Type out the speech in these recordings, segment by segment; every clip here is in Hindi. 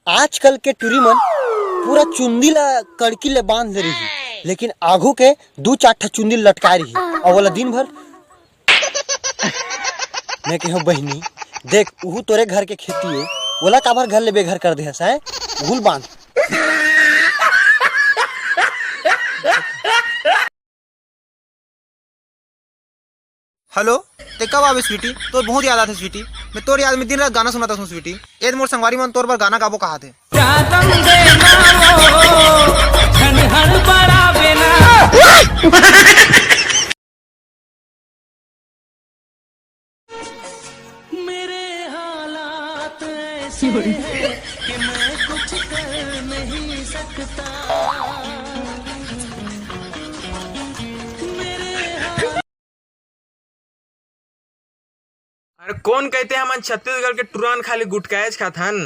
आजकल के टूरी मन पूरा चुंदी ला कड़की ले बांध दे रही, लेकिन आगू के दू चार ठा चुंदी लटका रही और वाला दिन भर मैं कहूँ बहनी देख उहू तोरे घर के खेती है, बोला काबर घर ले बेघर कर दे है भूल बांध। हेलो ते कब आवे स्वीटी? तोर बहुत याद आथे स्वीटी। मैं तोर याद में दिन रात गाना सुनाता हूँ स्वीटी। एद मोर संगवारी मन तोर पर गाना गाबो कहा थे। मेरे हालात ऐसे हैं कि मैं कुछ कर नहीं सकता। अरे कौन कहते हैं हम छत्तीसगढ़ के टुरान खाली गुटकायज खाथन?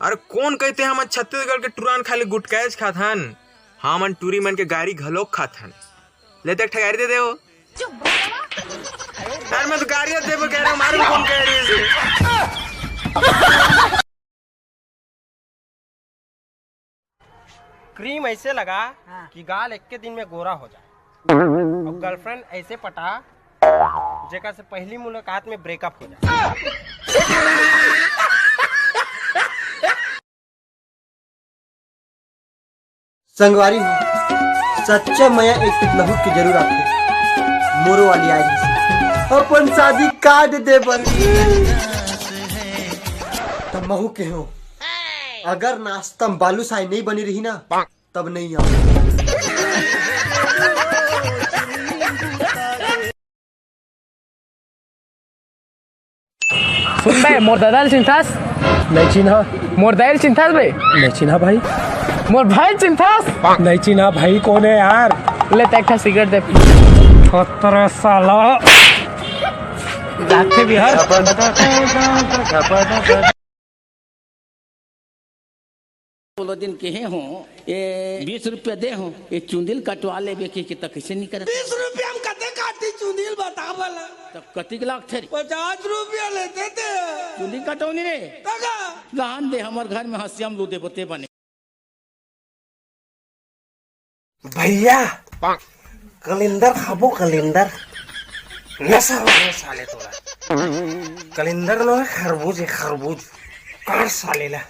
अरे कौन कहते हैं हम छत्तीसगढ़ के टुरान खाली गुटकायज खाथन? हमन टूरी मन के गाड़ी घलोक खाथन। लेते एक ठगारी दे दे हो। यार मैं तो गाड़ी दे वो कह रहा हूं, मारू कौन कह रही है इसे? क्रीम ऐसे लगा कि गाल एक के दिन में गोरा हो जाए और गर्लफ्रेंड ऐसे पटा जेका से पहली मुलाकात में ब्रेकअप हो जाए। संगवारी हो सच्चा मया एक पिटलहू की जरूर आती मोरो वाली आई से अपन शादी काट दे बन तब महू के हो। अगर नाश्ता बालू साई नहीं बनी रही ना तब नहीं आओ। सुन बे मोर दादाल चिंतास नहीं चिन्हा, मोर दाइल चिंतास बे नहीं चिन्हा भाई, मोर भाई चिंतास नहीं चिन्हा भाई। कौन है यार? ले तक सिगरेट दे खतरा साला जाते भी हर बोलो दिन कहे हो ये 20 रुपया दे हो ये चुंदिल कटवा ले बेके की तक कैसे नहीं करे? 20 रुपया हम कते काटी चुंदील बता वाला। तब कति लाख थे 50 रुपया लेते थे। चुंदिल कटौनी रे तगा गान दे हमार घर में हंसियाम लूदे बते बने। भैया कलिंदर खाबो कलिंदर नशा हो गया साले तोरा। कलिंदर लो खरबूज है खरबूज कार साले ला।